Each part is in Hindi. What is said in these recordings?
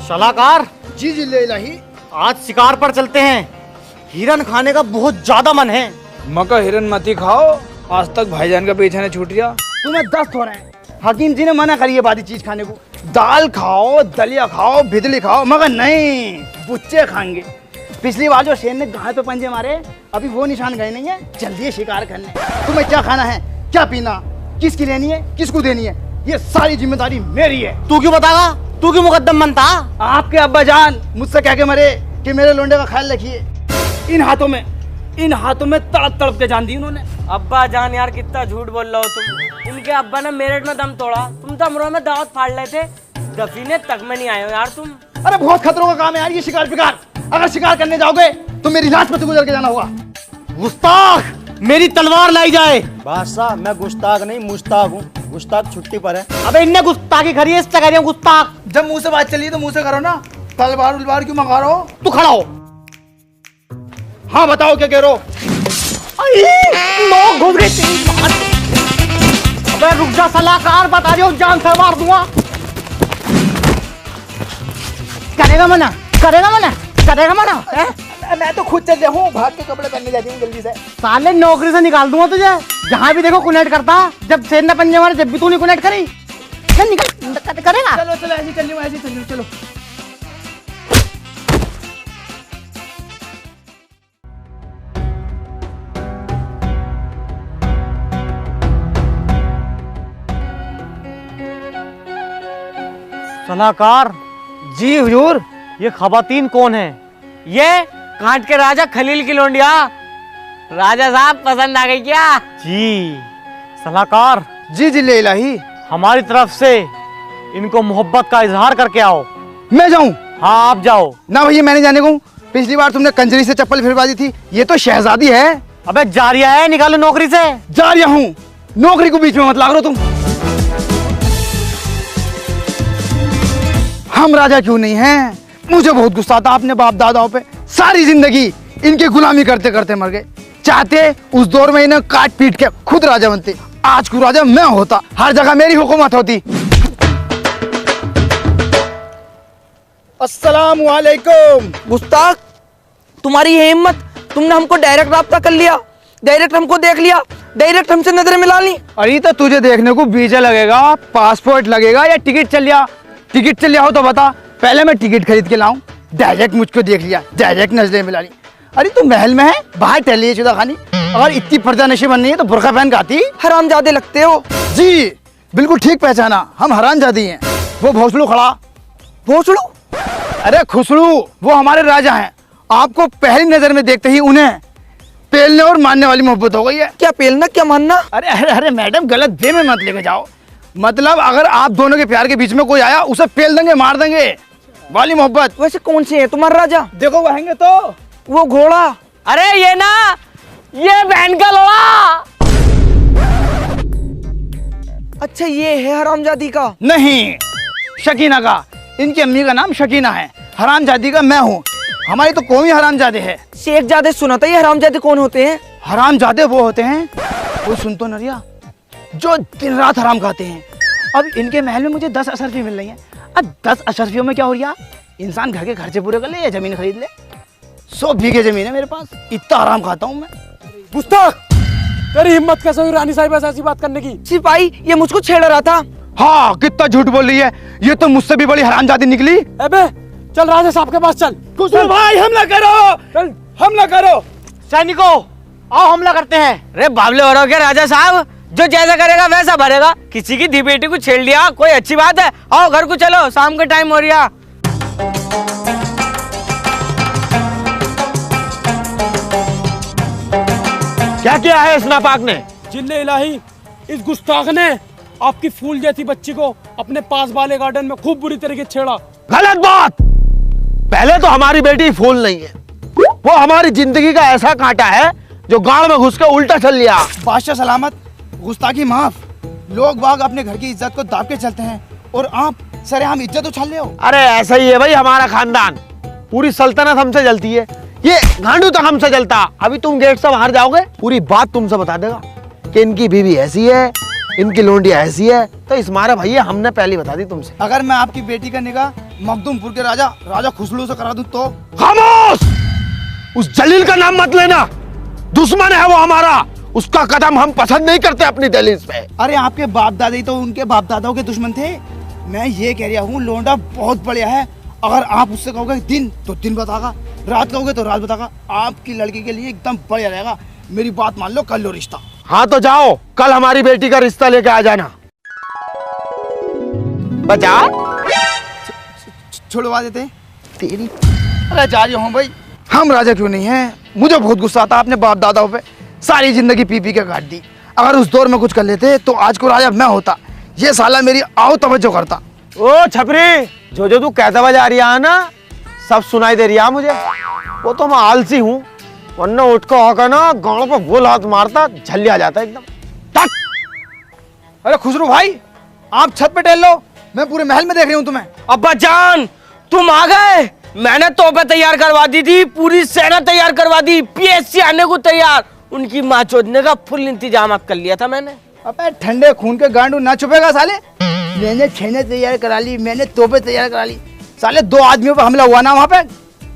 सलाहकार जी जी ले इलाही। आज शिकार पर चलते हैं। हिरन खाने का बहुत ज्यादा मन है। मका हिरन मती खाओ, आज तक भाईजान का पीछा नहीं छूट गया। तुम्हें दस्त हो रहे हैं। हकीम जी ने मना करी है बादी चीज खाने को। दाल खाओ, दलिया खाओ, भिदली खाओ, मगर नहीं, बुच्चे खाएंगे। पिछली बार जो शेर ने गाय पे पंजे मारे, अभी वो निशान गए नहीं है। जल्दी है शिकार करने। तुम्हें क्या खाना है, क्या पीना, किसकी लेनी है, किसको देनी है, ये सारी जिम्मेदारी मेरी है। तू क्यों बतागा? तू क्यों मुकद्दम बनता? आपके अब्बा जान मुझसे कह के मरे कि मेरे लोंडे का ख्याल रखिए। इन हाथों में तड़प तड़प के जान दी उन्होंने। अब्बा जान यार कितना झूठ बोल रहे हो तुम। इनके अब्बा ने मेरठ में दम तोड़ा, तुम तो अमरोह में दावत फाड़ रहे थे। दफीने तक में नहीं आए हो यार तुम। अरे बहुत खतरों का काम है यार ये शिकार फिकार। अगर शिकार करने जाओगे तो मेरी लाश पे गुजर के जाना होगा। गुस्ताख, मेरी तलवार लाई जाए। बादशाह मैं गुस्ताख नहीं मुश्ताक हूँ। गुस्ताख छुट्टी पर है। अबे इनने गुस्ताखी करी है, इससे कह रही हूं गुस्ताख। जब मुंह से बात चली तो मुंह से करो ना। तलवार उलवार क्यों मंगा रहे हो? तू खड़ा हो। हाँ बताओ क्या कह रहे हो? लोग घुस गए तेरी बात। अबे रुक जा सलाहकार, बता रही हूँ जान से मार दूंगा। करेगा मना, करेगा मना, करेगा मना है? मैं तो खुद चल रहा हूँ, भाग के कपड़े पहनने जाती हूँ जल्दी से। साले नौकरी से निकाल दूंगा तुझे। जहाँ भी देखो कुनेट करता। जब शेर ने पंजे मारे जब भी तू नहीं कुनेट करी। चल निकल, करेगा। चलो चलो ऐसे चल रही हूँ, चलो। सलाहकार जी हुजूर। ये खवातीन कौन है? ये कांट के राजा खलील की लोंडिया। राजा साहब पसंद आ गई क्या? जी सलाहकार, जी जी ले इलाही। हमारी तरफ से इनको मोहब्बत का इजहार करके आओ। मैं जाऊँ? हाँ आप जाओ। ना भैया मैंने जाने को। पिछली बार तुमने कंजरी से चप्पल फिरवा दी थी, ये तो शहजादी है। अबे जारिया है, निकालो नौकरी से। जा रहा हूँ, नौकरी को बीच में मत लाग रहे हो तुम। हम राजा क्यों नहीं हैं? मुझे बहुत गुस्सा था अपने बाप दादाओं पे। सारी जिंदगी इनकी गुलामी करते करते मर गए। चाहते उस दौर में इन्हें काट पीट के खुद राजा बनते। आज को राजा मैं होता, हर जगह मेरी हुकूमत होती। अस्सलाम वालेकुम। गुस्ताख, तुम्हारी ये हिम्मत, तुमने हमको डायरेक्ट राब्ता कर लिया, डायरेक्ट हमको देख लिया, डायरेक्ट हमसे नजरें मिला ली। अरे तो तुझे देखने को वीजा लगेगा, पासपोर्ट लगेगा या टिकट चल लिया? टिकट चल लिया हो तो बता, पहले मैं टिकट खरीद के लाऊं। डायरेक्ट मुझको देख लिया, डायरेक्ट नजरें मिला ली। अरे तू महल में है, बाहर टहली है चुदा खानी। अगर इतनी पर्दा नशी बननी है तो बुर्का पहन के आती। हरामजादे लगते हो। जी बिल्कुल ठीक पहचाना, हम हरामजादी हैं। वो भोसड़ू खड़ा। भोसड़ू? अरे खुसड़ू, वो हमारे राजा हैं। आपको पहली नजर में देखते ही उन्हें पेलने और मारने वाली मोहब्बत हो गई है। क्या पेलना, क्या मानना? अरे अरे अरे मैडम, गलत वे में मत लेके जाओ। मतलब अगर आप दोनों के प्यार के बीच में कोई आया, उसे पेल देंगे, मार देंगे वाली मोहब्बत। वैसे कौन से है तुम्हारा राजा? देखो वहेंगे तो वो घोड़ा। अरे ये ना, ये बहन का लोड़ा। अच्छा ये है हरामजादी का? नहीं, शकीना का। इनकी अम्मी का नाम शकीना है, हरामजादी का मैं हूँ। हमारी तो कौम ही हरामजादे है। शेखजादे सुना था, ये हरामजादे कौन होते हैं? हरामजादे वो होते हैं, कोई सुन तो नरिया, जो दिन रात हराम खाते हैं। अब इनके महल में मुझे 10 अशरफी मिल रही हैं। अब 10 अशरफियों में क्या हो रहा? इंसान घर के खर्चे पूरे कर ले या जमीन खरीद ले। 100 बीघे जमीन है मेरे पास, इतना हराम खाता हूँ मैं। गुस्ताख, तेरी हिम्मत कैसे हुई रानी साहिब ऐसी बात करने की? सिपाही, ये मुझको छेड़ रहा था। हाँ कितना झूठ बोल रही है, ये तो मुझसे भी बड़ी हरामजादी निकली। अबे चल राजा साहब के पास चल। कुसुम भाई हमला करो, चल। हमला करो। सैनिकों आओ हमला करते हैं। अरे बाबले हो रहे हो क्या राजा साहब? जो जैसा करेगा वैसा भरेगा। किसी की धी बेटी को छेड़ लिया, कोई अच्छी बात है? आओ घर को चलो, शाम का टाइम हो रहा। क्या किया है इस नापाक ने? जिन्ने इलाही, इस गुस्ताख ने आपकी फूल जैसी बच्ची को अपने पास वाले गार्डन में खूब बुरी तरीके से छेड़ा। गलत बात। पहले तो हमारी बेटी फूल नहीं है, वो हमारी जिंदगी का ऐसा कांटा है जो गाड़ में घुस के उल्टा चल लिया। बादशाह सलामत, गुस्ताखी माफ। लोग बाग अपने घर की इज्जत को दाब के चलते हैं और आप सरेआम इज्जत उछाल रहे हो। अरे ऐसा ही है भाई हमारा खानदान, पूरी सल्तनत हमसे जलती है, ये गांडू तक हमसे जलता। अभी तुम गेट से बाहर जाओगे, पूरी बात तुमसे बता देगा कि इनकी बीवी ऐसी है, इनकी लोंडिया ऐसी है तो इस मारे भैया हमने पहले बता दी तुमसे। अगर मैं आपकी बेटी का निकाह मखदूमपुर के राजा राजा खुसलू से करा दूं तो? खामोश! उस जलील का नाम मत लेना, दुश्मन है वो हमारा। उसका कदम हम पसंद नहीं करते अपनी दहलीज पे। अरे आपके बाप दादा तो उनके बाप दादाओं के दुश्मन थे। मैं ये कह रहा हूँ लोंडा बहुत बढ़िया है। अगर आप उससे कहोगे दिन तो दिन बतागा, रात कहोगे तो रात बतागा। आपकी लड़की के लिए एकदम बढ़िया रहेगा। मेरी बात मान लो, कर लो रिश्ता। हाँ तो जाओ, कल हमारी बेटी का रिश्ता लेके आ जाना। बचा छुड़वा देते तेरी। अरे जा रही हूँ भाई, हम राजा क्यों नहीं हैं? मुझे बहुत गुस्सा आता अपने बाप दादाओं पे। सारी जिंदगी पी पी के काट दी। अगर उस दौर में कुछ कर लेते तो आज को राजा मैं होता। ये साला मेरी आओ तवज्जो करता। ओ छपरी, जो जो तू कहता हुआ जा रही है ना, सब सुनाई दे रही है मुझे। वो तो मैं आलसी हूँ, वरना उठ को होकर ना गाँव पे गोल हाथ मारता, झल्ली आ जाता एकदम। अरे खुसरू भाई, आप छत पे टहल लो, मैं पूरे महल में देख रही हूँ तुम्हें। अब्बा जान, तुम आ गए। मैंने तोपें तैयार करवा दी थी, पूरी सेना तैयार करवा दी, पीएससी आने को तैयार। उनकी माँ चोदने का फुल इंतजाम कर लिया था मैंने। अबे ठंडे खून के गांडू ना छुपेगा साले। मैंने छेने तैयार करा ली, मैंने तोपें तैयार करा ली। साले 2 आदमियों पर हमला हुआ ना वहाँ पे,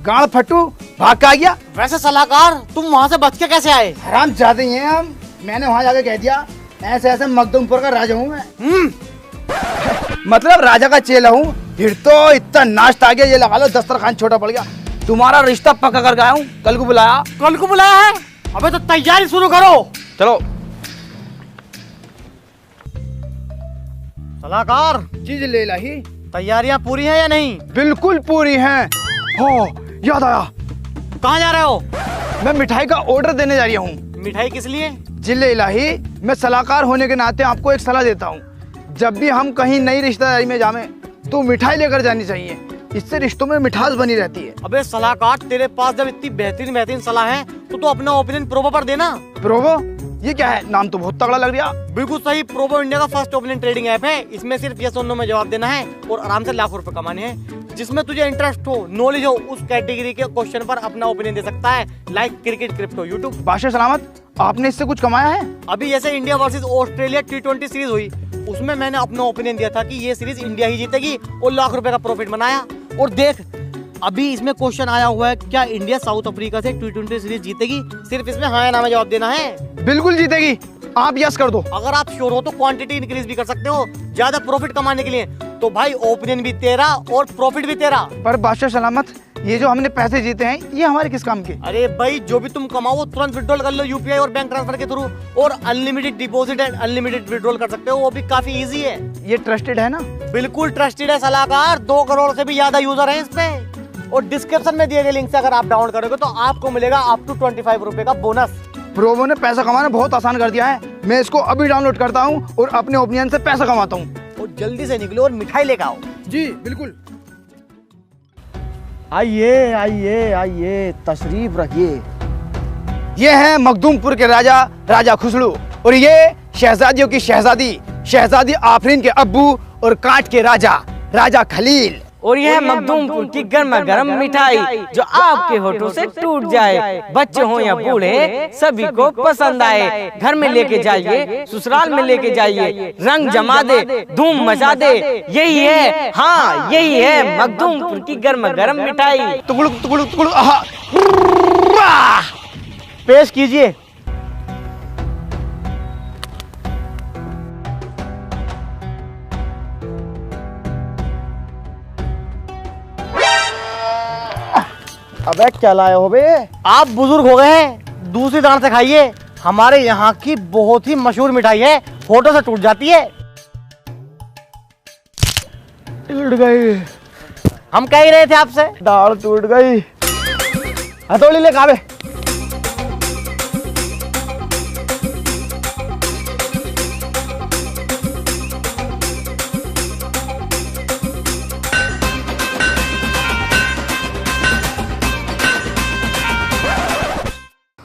गांड फट्टू भाग के आ गया। वैसे सलाहकार, तुम वहाँ से बच के कैसे आए? हराम जाते हैं हम। मैंने वहाँ जाके कह दिया ऐसे ऐसे मखदूमपुर का राजा हूँ मैं। मतलब राजा का चेला हूँ। फिर तो इतना नाश्ता आ गया, ये लगा लो दस्तरखान छोटा पड़ गया। तुम्हारा रिश्ता पक्का करके आया हूँ, कल को बुलाया। कल को बुलाया है? अबे तो तैयारी शुरू करो। चलो सलाहकार, चीज ले ला ही। तैयारियां पूरी हैं या नहीं? बिल्कुल पूरी हैं। हो याद आया, कहाँ जा रहे हो? मैं मिठाई का ऑर्डर देने जा रही हूँ। मिठाई किस लिए? जिले इलाही, मैं सलाहकार होने के नाते आपको एक सलाह देता हूँ। जब भी हम कहीं नई रिश्तेदारी में जावें तो मिठाई लेकर जानी चाहिए। इससे रिश्तों में मिठास बनी रहती है। अबे सलाहकार, तेरे पास जब इतनी बेहतरीन सलाह है तो अपना ओपिनियन प्रोबो पर देना। प्रोबो? ये क्या है? नाम तो बहुत तगड़ा लग रहा। बिल्कुल सही, प्रोबो इंडिया का फर्स्ट ओपिनियन ट्रेडिंग ऐप है। इसमें सिर्फ यस और नो में जवाब देना है और आराम से लाखों रुपए कमाने हैं। जिसमें तुझे इंटरेस्ट हो, नॉलेज हो, उस कैटेगरी के क्वेश्चन पर अपना ओपिनियन दे सकता है। Like cricket, crypto, YouTube. बादशाह सलामत, आपने इससे कुछ कमाया है? अभी जैसे India versus Australia T20 series हुई, उसमें मैंने अपना ओपिनियन दिया था कि ये सीरीज इंडिया ही जीतेगी और लाख रुपए का प्रॉफिट बनाया। और देख, अभी इसमें क्वेश्चन आया हुआ है, क्या इंडिया साउथ अफ्रीका से T20 सीरीज जीतेगी? सिर्फ इसमें हाँ या ना में जवाब देना है। बिल्कुल जीतेगी, आप यस कर दो। अगर आप श्योर हो तो क्वांटिटी इंक्रीज भी कर सकते हो ज्यादा प्रॉफिट कमाने के लिए। तो भाई ओपिनियन भी तेरा और प्रॉफिट भी तेरा। पर बादशाह सलामत, ये जो हमने पैसे जीते हैं ये हमारे किस काम के? अरे भाई, जो भी तुम कमाओ वो तुरंत विड्रॉल कर लो यूपीआई और बैंक ट्रांसफर के थ्रू। और unlimited deposit and unlimited withdrawal कर सकते हो, वो भी काफी इजी है। ये ट्रस्टेड है ना? बिल्कुल ट्रस्टेड है सलाहकार। 2 करोड़ से भी ज्यादा यूजर है इस पे। और डिस्क्रिप्शन में दिए गए लिंक से अगर आप डाउनलोड करोगे तो आपको मिलेगा अप टू 25 रुपए का बोनस। प्रोबो ने पैसा कमाना बहुत आसान कर दिया है। मैं इसको अभी डाउनलोड करता हूँ और अपने ओपिनियन से पैसा कमाता हूँ। और जल्दी से निकलो और मिठाई लेकर आओ। जी बिल्कुल। आइए आइए आइए, तशरीफ रखिए। ये है मखदूमपुर के राजा राजा खुसरू, और ये शहजादियों की शहजादी शहजादी आफरीन के अब्बू और कांट के राजा राजा खलील। और यह मखदूमपुर की गर्मा गर्म मिठाई जो आपके होठों से टूट जाए। बच्चे हो या बूढ़े, सभी को पसंद आए। घर में लेके जाइए, ससुराल में लेके जाइए, रंग जमा दे, धूम मचा दे। यही है, हाँ यही है मखदूमपुर की गर्मा गर्म मिठाई। टुकड़ुक टुकड़ुक टुकड़ुक, आहा, पेश कीजिए। अबे क्या लाए हो बे? आप बुजुर्ग हो गए हैं, दूसरी दान से खाइए। हमारे यहाँ की बहुत ही मशहूर मिठाई है, फोटो से टूट जाती है। टूट गई, हम कह ही रहे थे आपसे। दाल टूट गई। हथौड़ी ले काबे।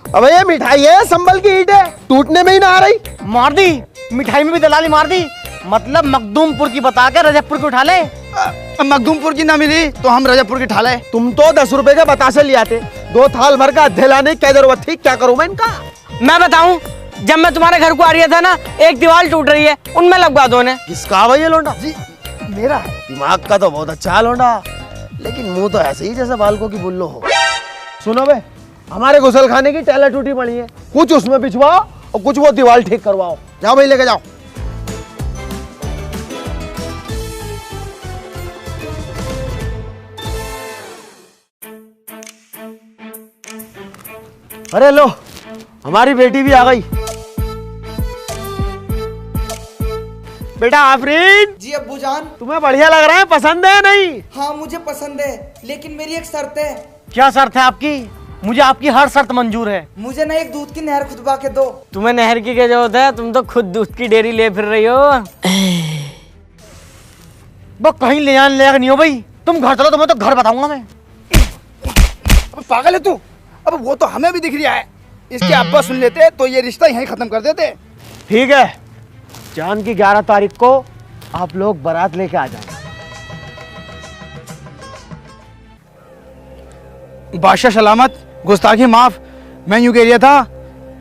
अबे ये मिठाई है, संभल की ईंट है, टूटने में ही ना आ रही। मार दी, मिठाई में भी दलाली मार दी। मतलब मखदूमपुर की बता के रजबपुर की उठा ले। मखदूमपुर की ना मिली तो हम रजबपुर की ठा ले। तुम तो 10 रुपए के बतासे ले आते, 2 थाल भर का अद्धे लाने की क्या जरूरत थी? क्या करूं मैं इनका? मैं बताऊं, जब मैं तुम्हारे घर को आ रहा था ना, एक दीवार टूट रही है, उनमें लगवा दो ने। किसका भाई ये लौंडा? जी मेरा है। दिमाग का तो बहुत अच्छा है लौंडा, लेकिन मुंह तो ऐसे ही जैसे बालकों की बुल्लो हो। सुनो बे, हमारे गुसल खाने की टैला टूटी पड़ी है, कुछ उसमें बिछवाओ और कुछ वो दीवार ठीक करवाओ। जाओ भाई लेके जाओ। अरे लो, हमारी बेटी भी आ गई। बेटा आफरीन, जी अब्बू जान। तुम्हें बढ़िया लग रहा है, पसंद है नहीं? हाँ मुझे पसंद है, लेकिन मेरी एक शर्त है। क्या शर्त है आपकी? मुझे आपकी हर शर्त मंजूर है। मुझे ना एक दूध की नहर खुदवा के दो। तुम्हें नहर की क्या जरूरत है, तुम तो खुद दूध की डेयरी ले फिर रही हो। वो कहीं ले जाने लायक नहीं हो भाई, तुम घर चलो, तुम्हें तो घर बताऊंगा मैं। अब पागल है तू? अब वो तो हमें भी दिख रहा है, इसके अब्बा सुन लेते तो ये रिश्ता यहीं खत्म कर देते। ठीक है, चांद की 11 तारीख को आप लोग बारात लेके आ जाओ। बादशाह सलामत, गुस्ताखी माफ। मैं यूं कह रहा था,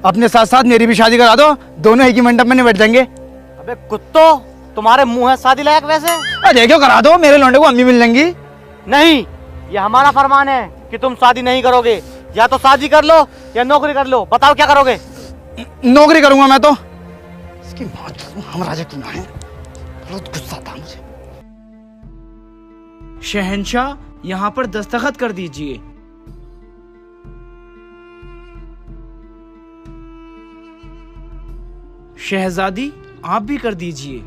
अपने साथ साथ मेरी भी शादी करा दो, दोनों एक ही मंडप में बैठ जाएंगे। अबे कुत्तो, तुम्हारे मुंह है शादी लायक वैसे? अरे क्यों करा दो, मेरे लौंडे को अम्मी मिल जाएंगी। नहीं, ये हमारा फरमान है कि तुम शादी नहीं करोगे। या तो शादी कर लो या नौकरी कर लो, बताओ क्या करोगे? नौकरी करूंगा मैं तो। इसकी मौत हम राजा क्यों ना है, बहुत गुस्सा था मुझे। शहंशाह, यहाँ पर दस्तखत कर दीजिए। शहजादी, आप भी कर दीजिए।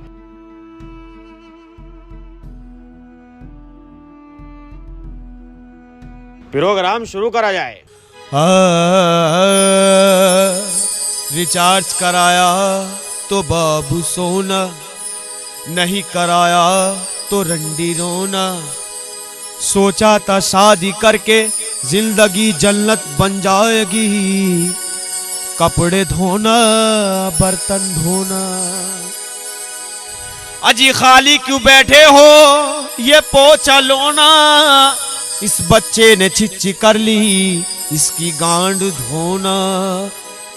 प्रोग्राम शुरू करा जाए। रिचार्ज कराया तो बाबू सोना, नहीं कराया तो रंडी रोना। सोचा था शादी करके जिंदगी जन्नत बन जाएगी, कपड़े धोना बर्तन धोना। अजी खाली क्यों बैठे हो, ये पोछा लोना। इस बच्चे ने छिच्ची कर ली, इसकी गांड धोना।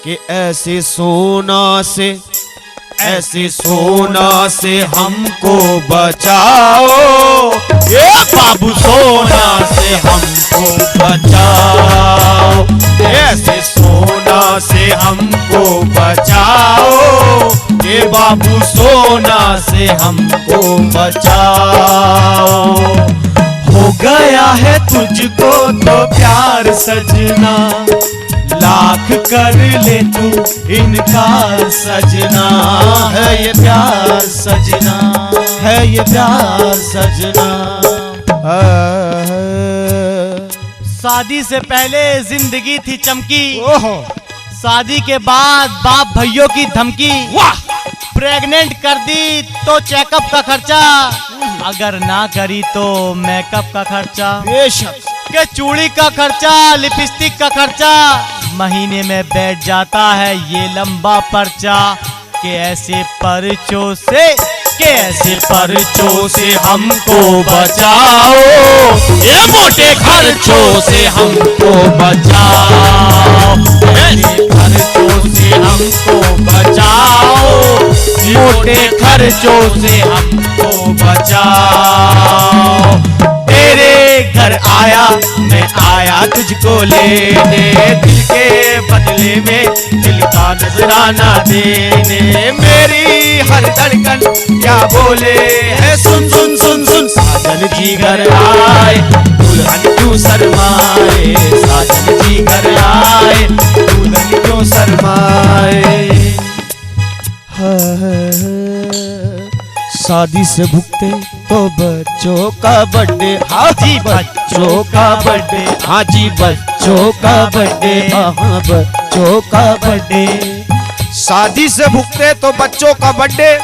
कि ऐसे सोना से हमको बचाओ, ये बाबू सोना से हमको बचाओ। ऐसे सोना से हमको बचाओ, ये बाबू सोना से हमको बचाओ। हो गया है तुझको तो प्यार सजना, लाख कर ले तू इनकार सजना। है ये प्यार सजना, है ये प्यार सजना। शादी से पहले जिंदगी थी चमकी, शादी के बाद बाप भैयों की धमकी। वाह! प्रेग्नेंट कर दी तो चेकअप का खर्चा, अगर ना करी तो मेकअप का खर्चा। बेशक के चूड़ी का खर्चा, लिपस्टिक का खर्चा, महीने में बैठ जाता है ये लंबा पर्चा। के ऐसे पर्चों से हमको बचाओ, ये मोटे खर्चों से हमको बचाओ। ऐसे खर्चों से हमको बचाओ, मोटे खर्चों से हमको बचाओ। तेरे घर आया मैं आया तुझको लेने, दिल के बदले में दिल का नजराना देने। मेरी हर धड़कन क्या बोले है, सुन सुन सुन सुन। साजन जी घर आए दुल्हन क्यों शर्माए, साजन जी घर आए दुल्हन क्यों शर्माए। शादी से भुगते तो बच्चों का बर्थडे, हाँ जी बच्चों का बर्थडे, हाँ जी बच्चों का बर्थडे, हाँ बच्चों का बर्थडे। शादी से भुगते तो बच्चों का बर्थडे।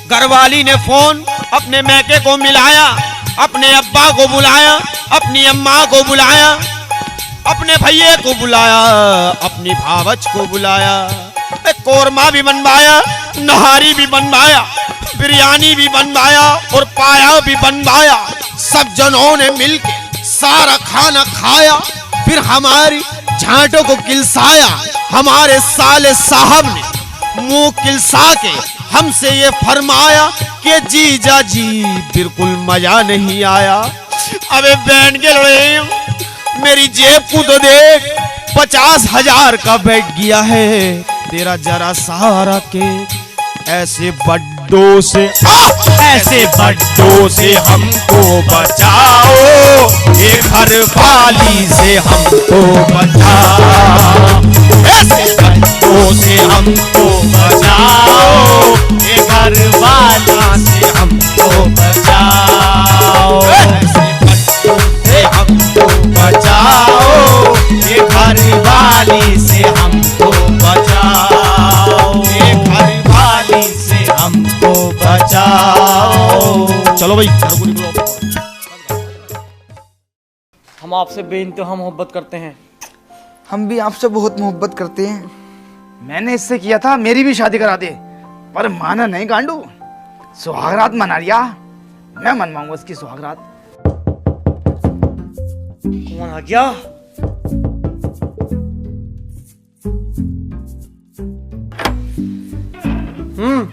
घरवाली ने फोन अपने मैके को मिलाया, अपने अब्बा को बुलाया, अपनी अम्मा को बुलाया, अपने भैया को बुलाया, अपनी भावच को बुलाया। कोरमा भी बनवाया, नहारी भी बनवाया, बिरयानी भी बनवाया और पाया भी बनवाया। सब जनों ने मिलके सारा खाना खाया, फिर हमारी झांटों को किलसाया, हमारे साले साहब ने मुंह किलसा के हमसे ये फरमाया कि जीजा जी बिल्कुल मजा नहीं आया। अबे बैंड के लड़े मेरी जेब को तो देख, 50,000 का बैठ गया है तेरा जरा सहारा के। ऐसे बड्डों से ऐसे बड्डों से हमको बचाओ, ये घर वाली से हमको बचाओ। ऐसे बड्डों से हमको बचाओ, ये घर वाला से हमको बचाओ। ऐसे बड्डों से हमको बचाओ, ये घर वाली से हमको बचाओ। ये घर वाली से हमको बचाओ। चलो भाई घर को निकलो। हम आपसे बेइंतहा मोहब्बत करते हैं। हम भी आपसे बहुत मोहब्बत करते हैं। मैंने इससे किया था मेरी भी शादी करा दे, पर माना नहीं गांडू। सुहागरात मना लिया, मैं मनवाऊंगा उसकी सुहागरात। कौन आ गया?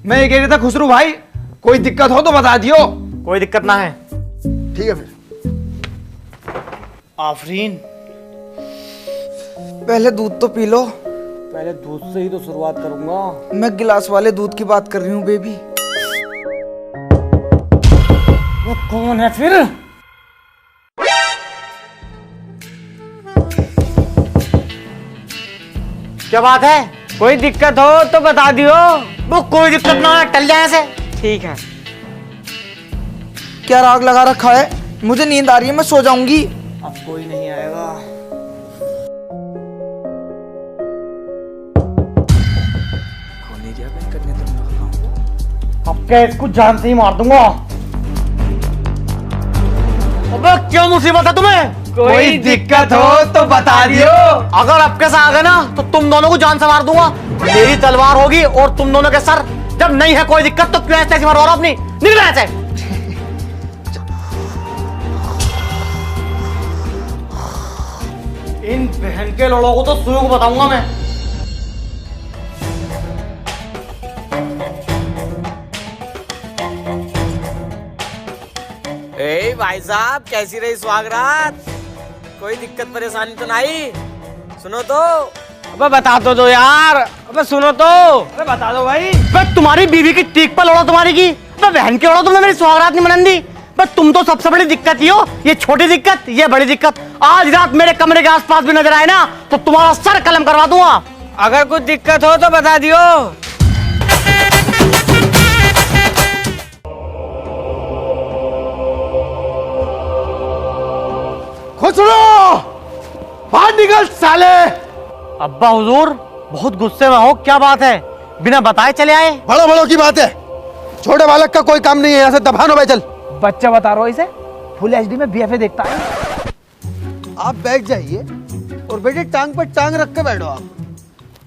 मैं ये कह रहा था खुसरू भाई, कोई दिक्कत हो तो बता दियो। कोई दिक्कत ना है। ठीक है फिर। आफरीन, पहले दूध तो पी लो। पहले दूध से ही तो शुरुआत करूंगा। मैं गिलास वाले दूध की बात कर रही हूँ बेबी। वो कौन है फिर? क्या बात है? कोई दिक्कत हो तो बता दियो। वो कोई दिक्कत ना है, टल जाए ऐसे। ठीक है। क्या राग लगा रखा है? मुझे नींद आ रही है, मैं सो जाऊंगी। अब कोई नहीं आएगा। अब क्या इसको जान से ही मार दूंगा। अबे क्या मुसीबत है तुम्हें? कोई दिक्कत हो तो बता दियो। अगर आपके साथ आ गए ना तो तुम दोनों को जान से मार दूंगा। मेरी तलवार होगी और तुम दोनों के सर। जब नहीं है कोई दिक्कत तो क्यों ऐसे मारो अपनी? निकल ऐसे। इन बहन के लोगों को तो सुई को बताऊंगा मैं। ए भाई साहब, कैसी रही सुहागरात? कोई दिक्कत परेशानी तो नहीं? सुनो तो। अबे बता तो दो यार। अबे सुनो तो। अरे बता दो भाई। बस तुम्हारी बीवी की टीक पर लोड़ा तुम्हारी की। बस बहन के लोड़ा तुमने मेरी सुहागरात नहीं मनन दी। बस तुम तो सबसे बड़ी दिक्कत ही हो। ये छोटी दिक्कत, ये बड़ी दिक्कत। आज रात मेरे कमरे के आसपास भी नजर आए ना तो तुम्हारा सर कलम करवा दूंगा। अगर कुछ दिक्कत हो तो बता दियो। खुसरो, बाहर निकल साले। अब्बा हुजूर, बहुत गुस्से में हो, क्या बात है? बिना बताए चले आए? बड़ों बड़ों की बात है, छोटे बालक का कोई काम नहीं है। यहाँ से दफानो भाई, चल। बच्चा बता रहा हो इसे, फुल एचडी में बीएफए देखता है। आप बैठ जाइए और बेटी टांग पर टांग रख के बैठो आप।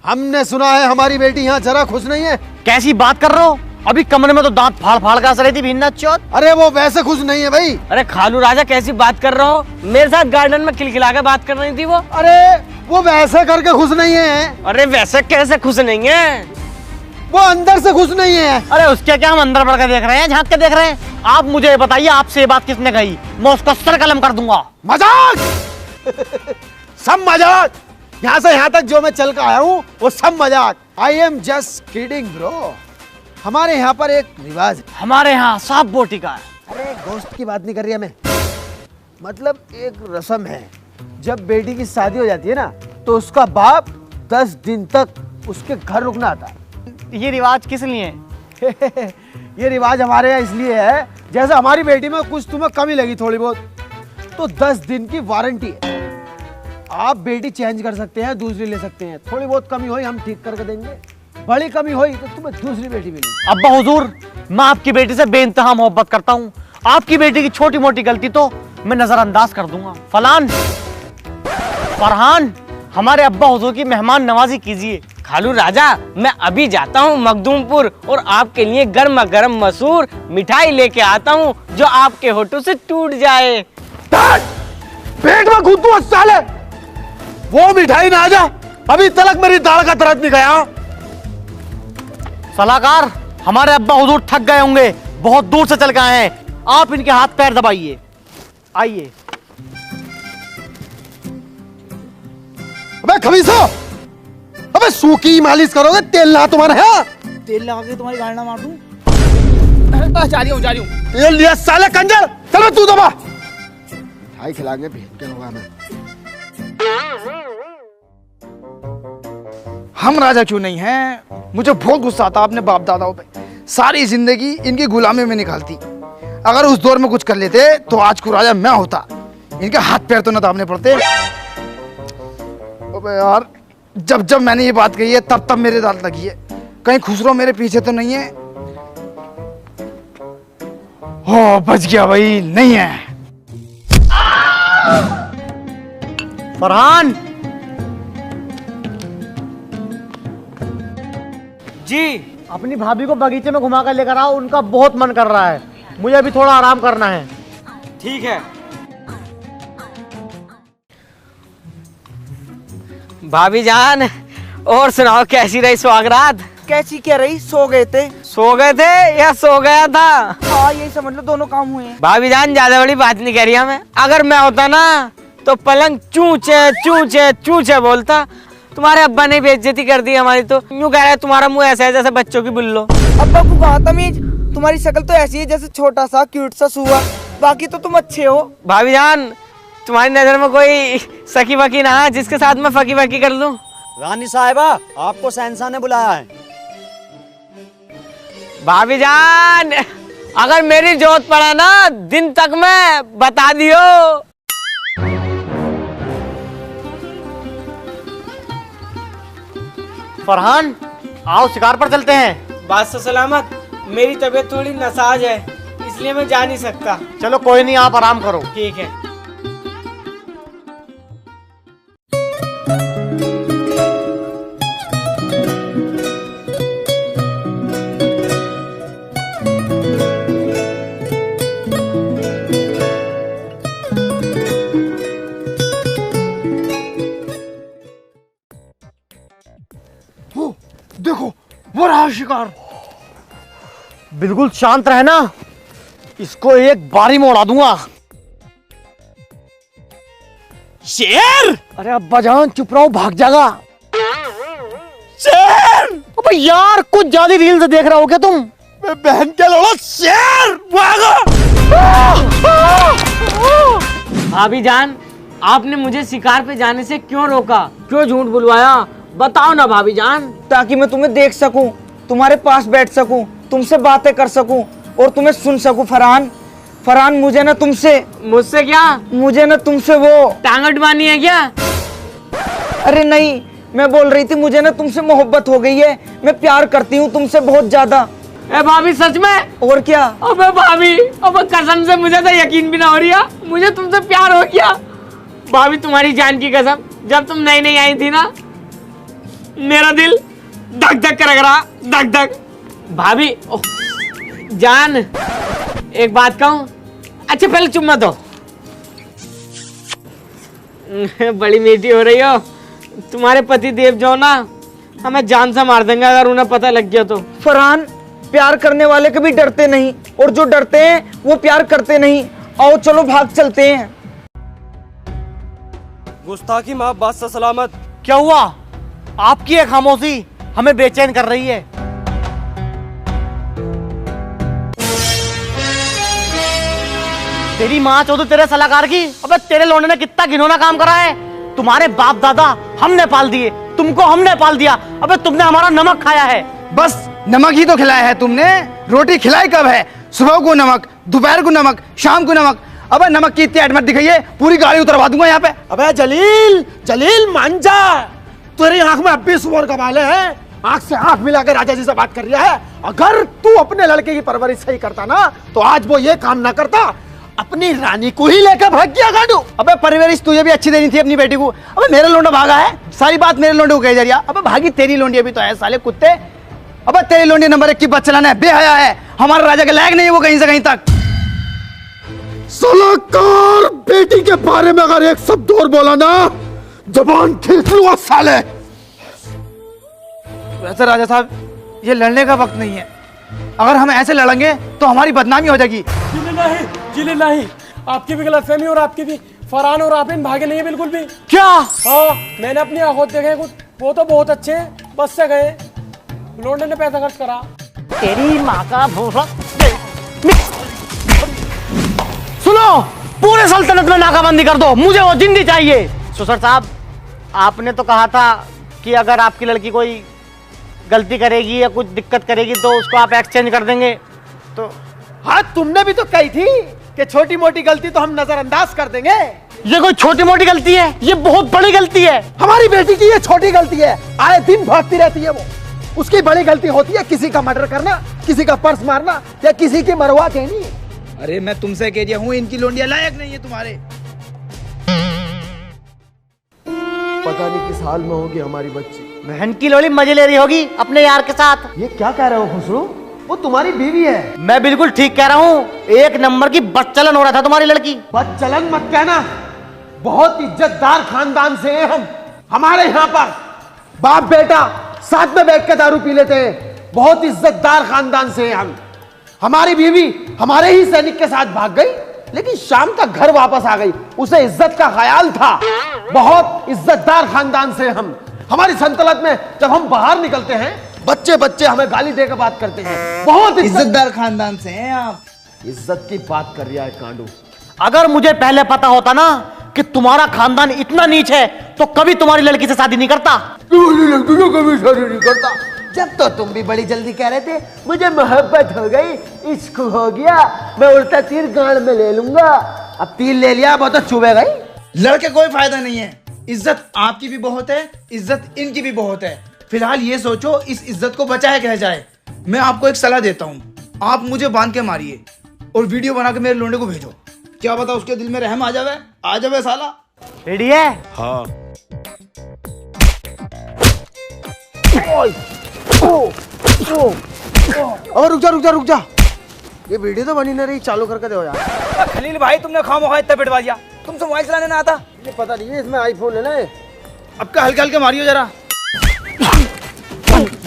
हमने सुना है हमारी बेटी यहाँ जरा खुश नहीं है। कैसी बात कर रहे हो? अभी कमरे में तो दांत फाड़ फाड़ कर हंस रही थी भिन्ना चौथ। अरे वो वैसे खुश नहीं है भाई। अरे खालू राजा, कैसी बात कर रहे हो? मेरे साथ गार्डन में खिलखिला के बात कर रही थी वो। अरे वो वैसे करके खुश नहीं है। अरे वैसे कैसे खुश नहीं है? वो अंदर से खुश नहीं है। अरे उसके क्या, हम अंदर बढ़ के देख रहे हैं, झांक के देख रहे हैं। आप मुझे ये बताइए, आपसे ये बात किसने कही? मैं उसका सर कलम कर दूंगा। मजाक सब मजाक। यहाँ से यहाँ तक जो मैं चल कर आया हूँ वो सब मजाक। I am just kidding bro. हमारे यहाँ पर एक रिवाज है। हमारे यहाँ सांप बोटी का है। अरे गोश्त की बात नहीं कर रही है मैं, मतलब एक रस्म है। जब बेटी की शादी हो जाती है ना तो उसका बाप 10 दिन तक उसके घर रुकना आता है। ये रिवाज किस लिए है? ये रिवाज हमारे यहाँ इसलिए है, जैसे हमारी बेटी में कुछ तुम्हें कमी लगी थोड़ी बहुत तो 10 दिन की वारंटी है। आप बेटी चेंज कर सकते हैं, दूसरी ले सकते हैं। थोड़ी बहुत कमी हुई हम ठीक करके देंगे, बड़ी कमी हुई तो तुम्हें दूसरी बेटी मिलेगी। अब्बा हुजूर, मैं आपकी बेटी से बेइंतहा मोहब्बत करता हूँ। आपकी बेटी की छोटी मोटी गलती तो मैं नजरअंदाज कर दूंगा। फरहान, हमारे अब्बा हुजूर की मेहमान नवाजी कीजिए। खालू राजा, मैं अभी जाता हूँ मखदूमपुर और आपके लिए गर्मा गर्म मसूर मिठाई लेके आता हूँ जो आपके होठों से टूट जाए। पेट में घुस साले, वो मिठाई ना आ जा अभी तलक मेरी दाल का दर्द नहीं गया। सलाहकार, हमारे अब्बा हुजूर थक गए होंगे, बहुत दूर से चल के आए हैं। आप इनके हाथ पैर दबाइए। आइए। अबे खबीसा, अबे सूखी मालिश करोगे, तेल ला तुम्हारे यहाँ। तेल लगा के तुम्हारी गाड़ी ना मार दूं। जा रही हूँ। तेल लिया साले कंजर, चलो तू दबा। मिठाई खिलाएंगे भेंट के होगा हमें। हम राजा क्यों नहीं हैं? मुझे बहुत गुस्सा आता अपने बाप दादाओं पे। सारी जिंदगी इनकी गुलामी में निकालती। अगर उस दौर में कुछ कर लेते तो आज को राजा मैं होता। इनके हाथ पैर तो न दाबने पड़ते। अबे यार, जब जब मैंने ये बात कही है तब तब मेरे दांत लगी है। कहीं खुसरो मेरे पीछे तो नहीं है? हो, बच गया भाई, नहीं है। फरहान जी। अपनी भाभी को बगीचे में घुमा कर लेकर आओ, उनका बहुत मन कर रहा है। मुझे अभी थोड़ा आराम करना है। ठीक है। भाभी जान, और सुनाओ कैसी रही सुहागरात? कैसी क्या रही? सो गए थे? सो गए थे या सो गया था? हाँ, यही समझ लो, दोनों काम हुए हैं। भाभी जान, ज्यादा बड़ी बात नहीं कह रही मैं। अगर मैं होता ना तो पलंग चूचे चूचे चूचे बोलता। तुम्हारे अब्बा ने बेइज्जती कर दी हमारी, तो यूं कह रहा है तुम्हारा मुंह ऐसा है जैसे बच्चों की बुल्लो। अब्बा को कहा तमीज, तुम्हारी शक्ल तो ऐसी है जैसे छोटा सा क्यूट सा सुअर। बाकी तो तुम अच्छे हो। भाभी जान, तुम्हारी नजर में कोई सखी वकी ना है जिसके साथ मैं फकी वकी कर लूं? रानी साहिबा, आपको शहंशाह ने बुलाया है। भाभी जान, अगर मेरी जोत पड़ा ना दिन तक में बता दियो। फरहान, आओ शिकार पर चलते हैं। बात से सलामत, मेरी तबीयत थोड़ी नासाज है, इसलिए मैं जा नहीं सकता। चलो कोई नहीं, आप आराम करो। ठीक है। देखो, वो रहा शिकार। बिल्कुल शांत रहना, इसको एक बारी में उड़ा दूंगा। शेर! अरे अब्बा जान चुप रहो, भाग जाएगा। शेर! अबे यार, कुछ ज्यादा रील से देख रहे हो क्या तुम? बहन के लोड़ा, शेर भागो। भाभी जान, आपने मुझे शिकार पे जाने से क्यों रोका? क्यों झूठ बुलवाया? बताओ ना भाभी जान। ताकि मैं तुम्हें देख सकूं, तुम्हारे पास बैठ सकूं, तुमसे बातें कर सकूं और तुम्हें सुन सकूं। फरहान, मुझे ना तुमसे। मुझसे क्या? मुझे ना तुमसे वो टांगट बानी है क्या? अरे नहीं, मैं बोल रही थी मुझे ना तुमसे मोहब्बत हो गई है। मैं प्यार करती हूँ तुमसे बहुत ज्यादा। ए भाभी, सच में? और क्या? अबे भाभी, अबे कसम से मुझे तो यकीन भी ना हो रहा, मुझे तुमसे प्यार हो गया। भाभी, तुम्हारी जान की कसम, जब तुम नई नई आई थी ना, मेरा दिल धक धक कर रहा, धक धक। भाभी जान, एक बात कहूं? अच्छा पहले चुम्मा दो। बड़ी मीठी हो रही हो। तुम्हारे पति देव जो ना, हमें जान से मार देंगे अगर उन्हें पता लग गया तो। फरहान, प्यार करने वाले कभी डरते नहीं, और जो डरते हैं वो प्यार करते नहीं। आओ चलो भाग चलते हैं। गुस्ताखी माफ, बात से सलामत। क्या हुआ? आपकी एक खामोशी हमें बेचैन कर रही है। तेरी माँ चौधरी तेरे सलाहकार की। अबे तेरे लौंडे ने कितना घिनौना काम करा है। तुम्हारे बाप दादा हमने पाल दिए, तुमको हमने पाल दिया। अबे तुमने हमारा नमक खाया है। बस नमक ही तो खिलाया है तुमने। रोटी खिलाई कब है? सुबह को नमक, दोपहर को नमक, शाम को नमक। अबे नमक की इतनी ऐड मत दिखाइए, पूरी गाड़ी उतरवा दूंगा यहाँ पे। अबे जलील मान जा, तेरी आंख में अब भी सुअर का बाल है। आंख से आंख मिला के राजा जी से बात कर रहा है। अगर तू अपने लड़के की परवरिश सही करता ना, तो आज वो ये काम ना करता, अपनी रानी को ही लेकर भाग गया गाड़ू। अबे परवरिश तुझे भी अच्छी देनी थी अपनी बेटी को। अबे मेरा लोंडा भागा है, सारी बात मेरे लोंडे को कही जा रही है। अबे भागी तेरी लोंडी अभी तो है साले कुत्ते। अबे तेरी लोंडी नंबर 1 की बस चलाना है, बेहया है, हमारे राजा के लायक नहीं है वो कहीं से कहीं तक। सलाहकार, बेटी के बारे में अगर एक शब्द और बोला ना, जबान खींच लूंगा साले। वैसे राजा साहब, ये लड़ने का वक्त नहीं है। अगर हम ऐसे लड़ेंगे तो हमारी बदनामी हो जाएगी। जिले नहीं, आपकी भी गलतफहमी और आपकी भी। फरहान और आफरीन भागे नहीं है बिल्कुल भी। क्या? हाँ, मैंने अपनी आंखों देखे कुछ, वो तो बहुत अच्छे हैं, बस से गए, लौंडे ने पैसा खर्च करा। तेरी माँ का भूसा। सुनो, पूरे सल्तनत में नाकाबंदी कर दो, मुझे वो जिंदी चाहिए। सुसर साहब, आपने तो कहा था कि अगर आपकी लड़की कोई गलती करेगी या कुछ दिक्कत करेगी तो उसको आप एक्सचेंज कर देंगे। तो हाँ, तुमने भी तो कही थी कि छोटी मोटी गलती तो हम नजरअंदाज कर देंगे। ये कोई छोटी मोटी गलती है? ये बहुत बड़ी गलती है। हमारी बेटी की ये छोटी गलती है, आए दिन भागती रहती है वो। उसकी बड़ी गलती होती है किसी का मर्डर करना, किसी का पर्स मारना या किसी की मरवा कहनी। अरे मैं तुमसे कह दिया हूँ, इनकी लोंडिया लायक नहीं है तुम्हारे। पता नहीं किस हाल में होगी हमारी बच्ची। बहन की लोली मजे ले रही होगी अपने यार के साथ। ये क्या कह रहे हो खुसरो? वो तुम्हारी बीवी है। मैं बिल्कुल ठीक कह रहा हूँ, एक नंबर की बदचलन हो रहा था तुम्हारी लड़की। बदचलन मत कहना, बहुत इज्जतदार खानदान से हैं हम। हमारे यहाँ पर बाप बेटा साथ में बैठ के दारू पी लेते हैं। बहुत इज्जतदार खानदान से हैं हम। हमारी बीवी हमारे ही सैनिक के साथ भाग गई, लेकिन शाम तक घर वापस आ गई। उसे इज्जत का ख्याल था। बहुत इज्जतदार खानदान से हम। हमारी सल्तनत में जब हम बाहर निकलते हैं, बच्चे बच्चे हमें गाली देकर बात करते हैं। बहुत इज्जतदार खानदान से हैं आप। इज्जत की बात कर रहा है कांडू। अगर मुझे पहले पता होता ना कि तुम्हारा खानदान इतना नीच है तो कभी तुम्हारी लड़की से शादी नहीं करता। कभी शादी नहीं करता। जब तो तुम भी बड़ी जल्दी कह रहे थे मुझे मोहब्बत हो गई, इश्क हो गया, मैं उल्टा तीर गांड में ले लूंगा। अब तीर ले लिया, बहुत तो चुभे गई। लड़के कोई फायदा नहीं है। इज्जत आपकी भी बहुत है, इज्जत इनकी भी बहुत है। फिलहाल ये सोचो इस इज्जत को बचाया क्या जाए। मैं आपको एक सलाह देता हूँ, आप मुझे बांध के मारिए और वीडियो बना के मेरे लोंडे को भेजो। क्या पता उसके दिल में रहम आ जावे साला। रेडी है? हाँ। और रुक जा। ये वीडियो तो बनी नहीं रही, चालू करके दो यार। खलील भाई, तुमने खामोखा इतना पिटवा दिया। तुमसे मोबाइल चलाने ना आता? पता नहीं है, इसमें आईफोन है ना। अब का हल्के हल्के मारियो जरा।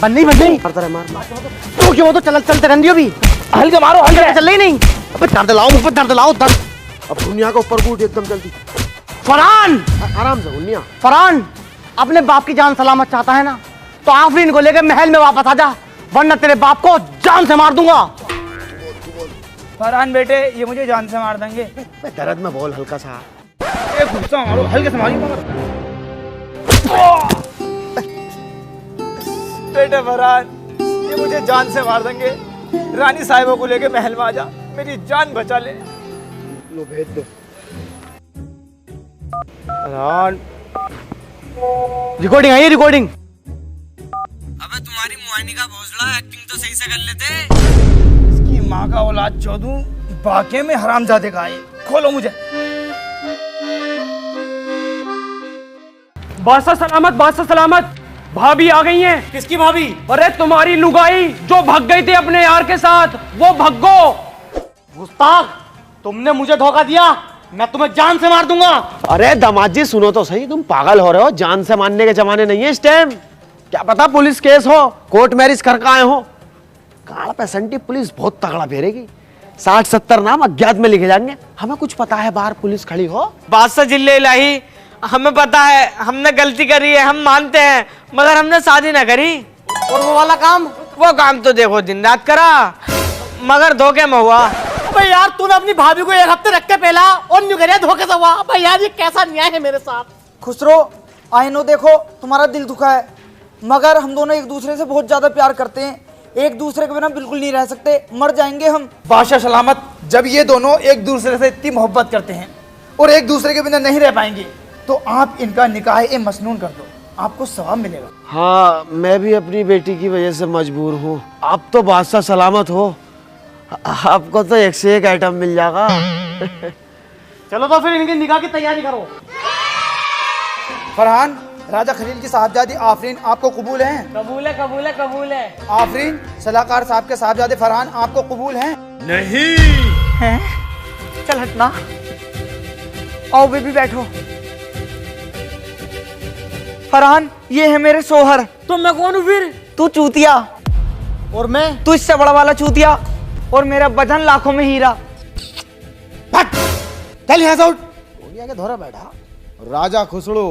बन नहीं मारता रहे, मार। तो क्यों, वो तो चलते रहने दियो भी। हल्के मारो, हल्के। चल रही नहीं। अबे दर्द लाओ, मुझ पर दर्द लाओ। अब दुनिया को ऊपर कूट एकदम जल्दी। फरहान, आराम से उन्निया। फरहान अपने बाप की जान सलामत चाहता है ना, तो आफरीन को लेकर महल में वापस आ जा, वरना तेरे बाप को जान से मार दूंगा। फरहान बेटे, ये मुझे जान से मार देंगे। दर्द में बोल हल्का सा। गुस्सा मारो, हल्के से मारियो मगर। बेटे फरहान, ये मुझे जान से मार देंगे। रानी साहिबा को लेके महल में आ जा, मेरी जान बचा ले। लो भेज दो। फरहान, रिकॉर्डिंग है, रिकॉर्डिंग। अबे तुम्हारी मुआइनी का भोसड़ा, एक्टिंग तो सही से कर लेते। इसकी माँ का औलाद चौधू, बाके में हरामजादे का है। खोलो मुझे। बादशाह सलामत, बादशाह सलामत। भाभी आ गई हैं। किसकी भाभी? अरे तुम्हारी लुगाई जो भाग गई थी अपने यार के साथ, वो भग्गो। गुस्ताख, तुमने मुझे धोखा दिया, मैं तुम्हें जान से मार दूंगा। अरे दामाद जी सुनो तो सही, तुम पागल हो रहे हो। जान से मारने के जमाने नहीं है इस टाइम। क्या पता पुलिस केस हो, कोर्ट मैरिज करके आए हो। काला पैसेंटी पुलिस बहुत तगड़ा फेरेगी। 60-70 नाम अज्ञात में लिखे जाएंगे। हमें कुछ पता है बाहर पुलिस खड़ी हो। बादशाह जिले इलाही, हमें पता है हमने गलती करी है, हम मानते हैं, मगर हमने शादी ना करी। और वो वाला काम? वो काम तो देखो दिन रात करा, मगर धोखे में हुआ। अबे यार, तूने अपनी भाभी को एक हफ्ते रख के पहला और न्यू करिया धोखे से हुआ। अबे यार, ये कैसा न्याय है मेरे साथ? खुसरो, आई नो, देखो तुम्हारा दिल दुखा है, मगर हम दोनों एक दूसरे से बहुत ज्यादा प्यार करते हैं। एक दूसरे के बिना बिल्कुल नहीं रह सकते, मर जाएंगे हम। बादशाह सलामत, जब ये दोनों एक दूसरे से इतनी मोहब्बत करते हैं और एक दूसरे के बिना नहीं रह पाएंगे, तो आप इनका निकाह ए मसनून कर दो, आपको सवाब मिलेगा। हाँ, मैं भी अपनी बेटी की वजह से मजबूर हूँ। आप तो बादशाह सलामत हो, आपको तो एक से एक आइटम मिल जाएगा। चलो तो फिर इनकी निकाह की तैयारी करो। फरहान, राजा खलील की साहबजादी आफरीन आपको कबूल हैं? कबूल है, कबूल है, कबूल है। आफरीन, सलाहकार साहब के साहबजादे फरहान आपको कबूल हैं? नहीं। हैं? चल हटना। आओ बेबी, बैठो। फरहान, ये है मेरे सोहर। तो मैं कौन हूँ फिर? तू चूतिया, और मैं तू इससे बड़ा वाला चूतिया, और मेरा वजन लाखों में हीरा। चल यहाँ से उठ। के धोरा बैठा राजा खुसड़ू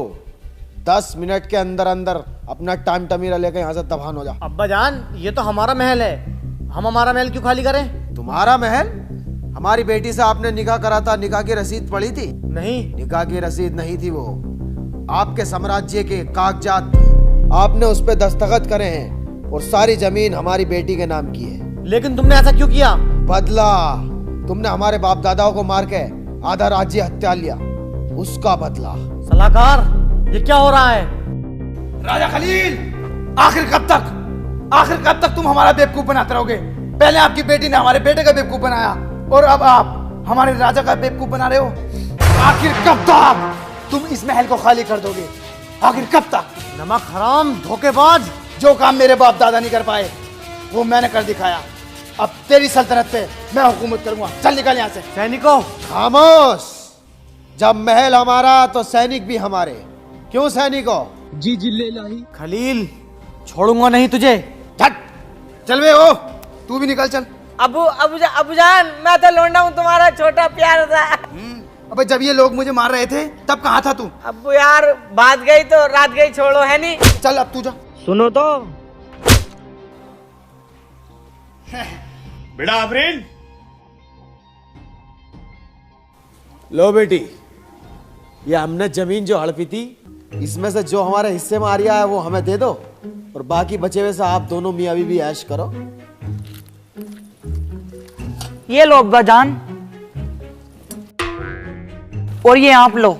10 मिनट के अंदर अंदर अपना टाइम टमीरा लेकर यहाँ से तबाह हो जा। अब्बा जान, ये तो हमारा महल है, हम हमारा महल क्यों खाली करें? तुम्हारा महल? हमारी बेटी से आपने निकाह करा था, निकाह की रसीद पड़ी थी? नहीं, निकाह की रसीद नहीं थी, वो आपके साम्राज्य के कागजात थे। आपने उस पे दस्तखत करे हैं और सारी जमीन हमारी बेटी के नाम की है। लेकिन तुमने ऐसा क्यों किया? बदला, तुमने हमारे बाप दादाओं को मार के आधा राज्य हत्या लिया, उसका बदला। सलाहकार, ये क्या हो रहा है? राजा खलील, आखिर कब तक तुम हमारा बेवकूफ बनाते रहोगे? पहले आपकी बेटी ने हमारे बेटे का बेवकूफ बनाया और अब आप हमारे राजा का बेवकूफ बना रहे हो। आखिर कब तक तुम इस महल को खाली कर दोगे? आखिर कब तक? नमक हराम, धोखेबाज। जो काम मेरे बाप दादा नहीं कर पाए वो मैंने कर दिखाया। अब तेरी सल्तनत पे मैं हुकूमत करूंगा। चल निकल यहाँ से। सैनिकों, खामोश। जब महल हमारा तो सैनिक भी हमारे। क्यों सैनिकों? जी जिल्ले इलाही। खलील, छोड़ूंगा नहीं तुझे। चल वे हो, तू भी निकल चल। अबू जान, मैं तो लौंडा हूँ तुम्हारा छोटा प्यार था। अबे जब ये लोग मुझे मार रहे थे तब कहाँ था तू? अबू यार, बात गई तो रात गई, छोड़ो, है नहीं? चल अब तू जा। सुनो तो बेटा आफरीन, लो बेटी, ये हमने जमीन जो हड़पी थी, इसमें से जो हमारे हिस्से में आ रहा है वो हमें दे दो, और बाकी बचे हुए से आप दोनों मियाँ बीवी ऐश करो। ये लो अब्बा जान, और ये आप लो।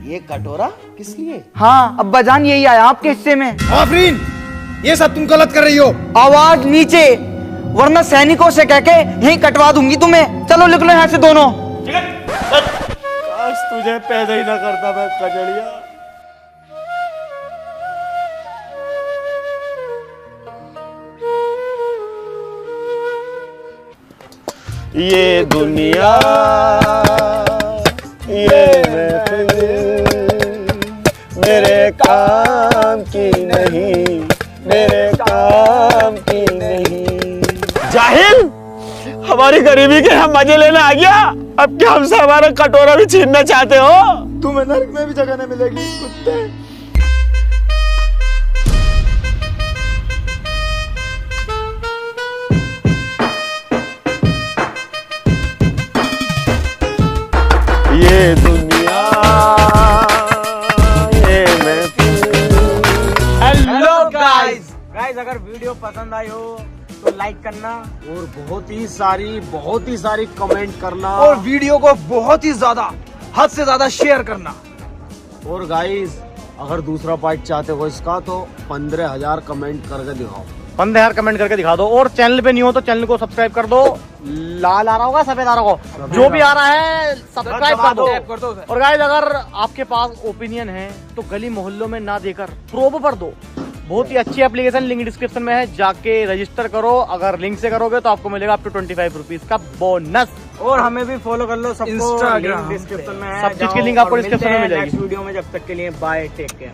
ये कटोरा किस लिए? हाँ अब्बा जान, यही आया आपके हिस्से में। आफरीन, ये सब तुम गलत कर रही हो। आवाज नीचे, वरना सैनिकों से कह के यहीं कटवा दूंगी तुम्हें। चलो निकलो यहाँ से दोनों। काश तुझे पैदा ही ना करता मैं, कजड़िया। ये दुनिया, ये महफिल मेरे काम की नहीं, मेरे काम की नहीं। जाहिल, हमारी गरीबी के हम मजे लेने आ गया, अब क्या हमसे हमारा कटोरा भी छीनना चाहते हो? तुम्हें नर्क में भी जगह नहीं मिलेगी कुत्ते। ये दुनिया, ये महफिल। हेलो गाइस, अगर वीडियो पसंद आई हो तो लाइक करना, और बहुत ही सारी कमेंट करना, और वीडियो को बहुत ही ज्यादा, हद से ज्यादा शेयर करना। और गाइस, अगर दूसरा पार्ट चाहते हो इसका तो 15,000 कमेंट करके दिखाओ। 15,000 कमेंट करके दिखा दो। और चैनल पे नहीं हो तो चैनल को सब्सक्राइब कर दो। लाल आ रहा होगा, सफेद आ रहा होगा, जो भी आ रहा है सब्सक्राइब कर दो। और गाइस, अगर आपके पास ओपिनियन है तो गली मोहल्लों में ना देकर प्रोब पर दो। बहुत ही अच्छी एप्लीकेशन, लिंक डिस्क्रिप्शन में है, जाके रजिस्टर करो। अगर लिंक से करोगे तो आपको मिलेगा अप टू 25 रुपीज का बोनस। और हमें भी फॉलो कर लो सबको, Instagram डिस्क्रिप्शन में है। सब चीज की लिंक आपको डिस्क्रिप्शन में मिल जाएगी। नेक्स्ट वीडियो में, जब तक के लिए बाय, टेक केयर।